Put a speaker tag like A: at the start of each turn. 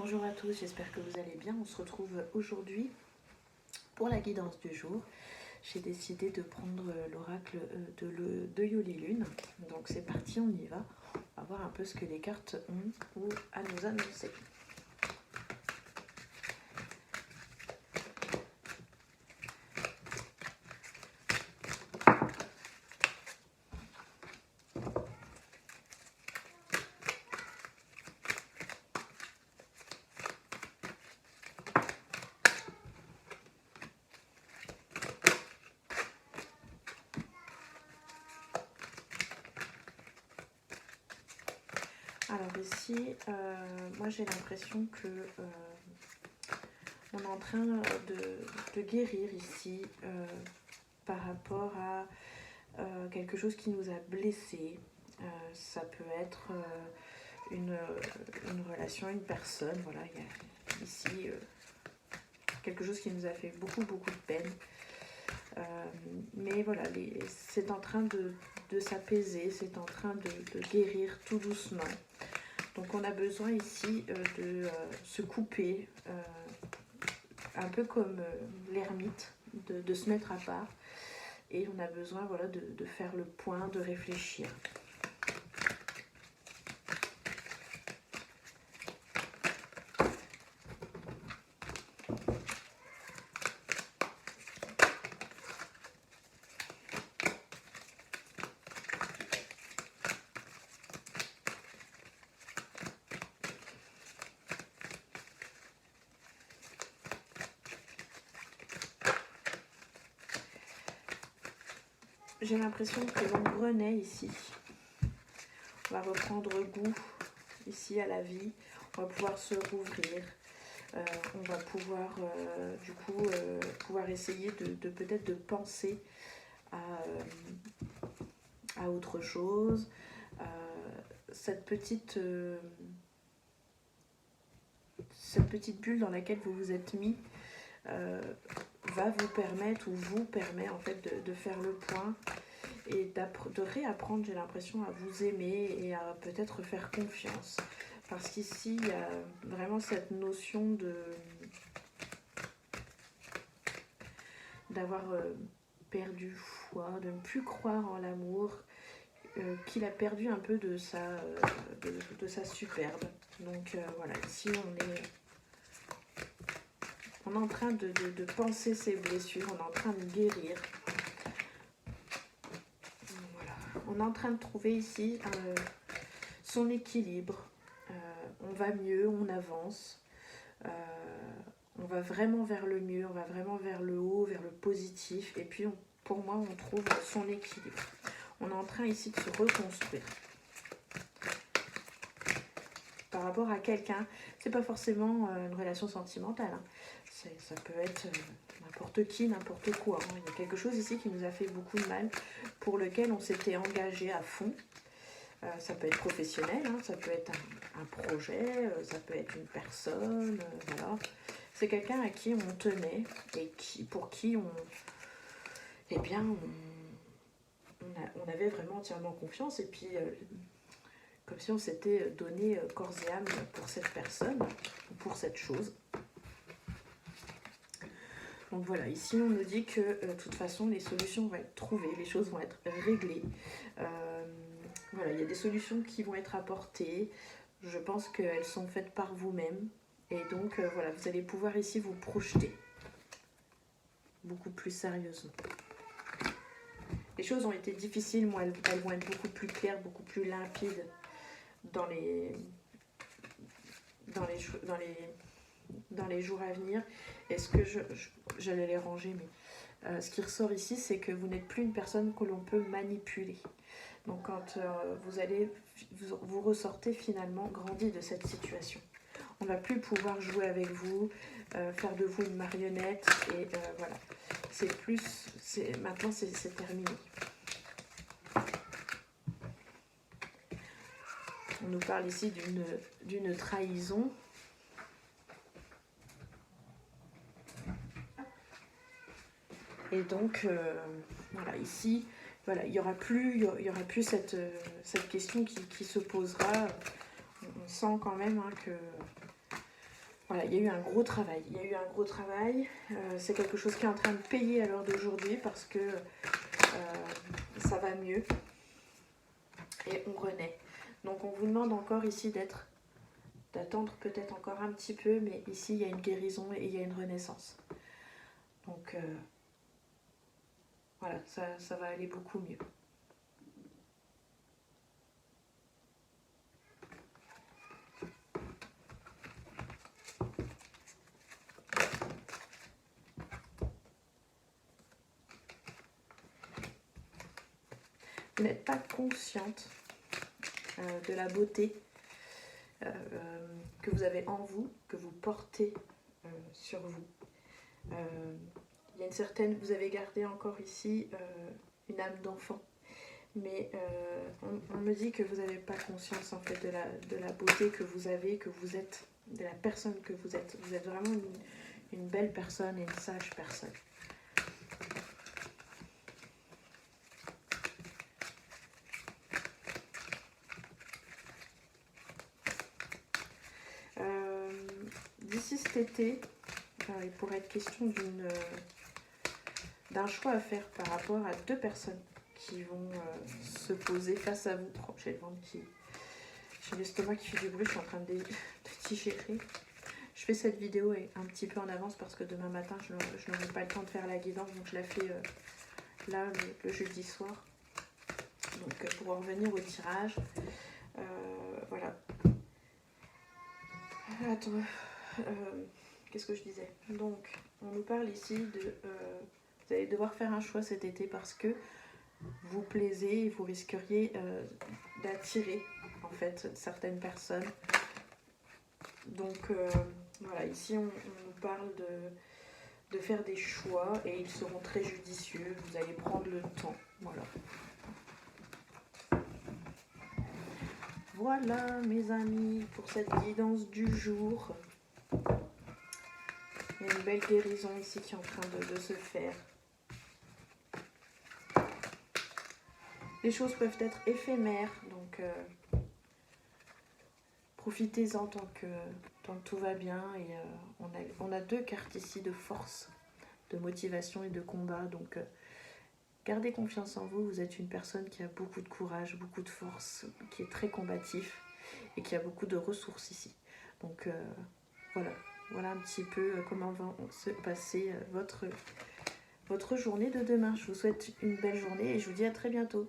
A: Bonjour à tous, j'espère que vous allez bien. On se retrouve aujourd'hui pour la guidance du jour. J'ai décidé de prendre l'oracle de Yoli Lune. Donc c'est parti, on y va. On va voir un peu ce que les cartes ont ou à nous annoncer. Alors ici, moi j'ai l'impression que on est en train de guérir ici par rapport à quelque chose qui nous a blessés. Ça peut être une relation, une personne. Voilà, il y a ici quelque chose qui nous a fait beaucoup de peine. Mais voilà, c'est en train de s'apaiser, c'est en train de guérir tout doucement. Donc on a besoin ici de se couper, un peu comme l'ermite, de se mettre à part. Et on a besoin voilà, de faire le point, de réfléchir. J'ai l'impression que l'on renaît ici. On va reprendre goût ici à la vie. On va pouvoir se rouvrir. On va pouvoir du coup pouvoir essayer de peut-être de penser à autre chose. Cette petite bulle dans laquelle vous vous êtes mis va vous permettre ou vous permet en fait de faire le point et de réapprendre, j'ai l'impression, à vous aimer et à peut-être faire confiance. Parce qu'ici, il y a vraiment cette notion d'avoir perdu foi, de ne plus croire en l'amour, qu'il a perdu un peu de sa superbe. Donc voilà, ici on est en train de penser ses blessures, on est en train de guérir. Voilà. On est en train de trouver ici son équilibre. On va mieux, on avance. On va vraiment vers le mieux, on va vraiment vers le haut, vers le positif. Et puis, pour moi, on trouve son équilibre. On est en train ici de se reconstruire. Par rapport à quelqu'un, c'est pas forcément une relation sentimentale. Hein. Ça peut être n'importe qui, n'importe quoi. Hein. Il y a quelque chose ici qui nous a fait beaucoup de mal, pour lequel on s'était engagé à fond. Ça peut être professionnel, hein, ça peut être un projet, ça peut être une personne, voilà. C'est quelqu'un à qui on tenait et pour qui eh bien, on avait vraiment entièrement confiance. Et puis, comme si on s'était donné corps et âme pour cette personne, pour cette chose. Donc voilà, ici on nous dit que de toute façon les solutions vont être trouvées, les choses vont être réglées. Voilà, il y a des solutions qui vont être apportées. Je pense qu'elles sont faites par vous-même. Et donc voilà, vous allez pouvoir ici vous projeter beaucoup plus sérieusement. Les choses ont été difficiles, moi elles vont être beaucoup plus claires, beaucoup plus limpides dans les jours à venir. Est-ce que j'allais les ranger, mais ce qui ressort ici, c'est que vous n'êtes plus une personne que l'on peut manipuler. Donc quand vous ressortez finalement grandi de cette situation. On ne va plus pouvoir jouer avec vous, faire de vous une marionnette, et voilà. Maintenant c'est terminé. On nous parle ici d'une trahison. Et donc, voilà, ici, voilà, il n'y aura plus cette question qui se posera. On sent quand même hein, que Voilà, il y a eu un gros travail. C'est quelque chose qui est en train de payer à l'heure d'aujourd'hui parce que ça va mieux et on renaît. Donc on vous demande encore ici d'attendre peut-être encore un petit peu, mais ici il y a une guérison et il y a une renaissance. Donc voilà, ça va aller beaucoup mieux. Vous n'êtes pas consciente de la beauté que vous avez en vous, que vous portez sur vous. Il y a une certaine, vous avez gardé encore ici une âme d'enfant, mais on me dit que vous n'avez pas conscience en fait de la beauté que vous avez, que vous êtes, de la personne que vous êtes. Vous êtes vraiment une belle personne et une sage personne. D'ici cet été, il pourrait être question d'un choix à faire par rapport à deux personnes qui vont se poser face à vous. Oh, j'ai le ventre qui... J'ai l'estomac qui fait du bruit, je suis en train de digérer. Je fais cette vidéo un petit peu en avance parce que demain matin, je n'aurai pas le temps de faire la guidance, donc je la fais là, le jeudi soir. Donc pour en revenir au tirage, voilà. Attends, qu'est-ce que je disais? Donc, on nous parle ici de... vous allez devoir faire un choix cet été parce que vous plaisez et vous risqueriez d'attirer en fait certaines personnes. Donc voilà, ici on nous parle de faire des choix et ils seront très judicieux. Vous allez prendre le temps. Voilà. Voilà mes amis pour cette guidance du jour. Il y a une belle guérison ici qui est en train de se faire. Les choses peuvent être éphémères, donc profitez-en tant que tout va bien. Et on a deux cartes ici de force, de motivation et de combat. Donc gardez confiance en vous. Vous êtes une personne qui a beaucoup de courage, beaucoup de force, qui est très combatif et qui a beaucoup de ressources ici. Donc voilà un petit peu comment va se passer votre journée de demain. Je vous souhaite une belle journée et je vous dis à très bientôt.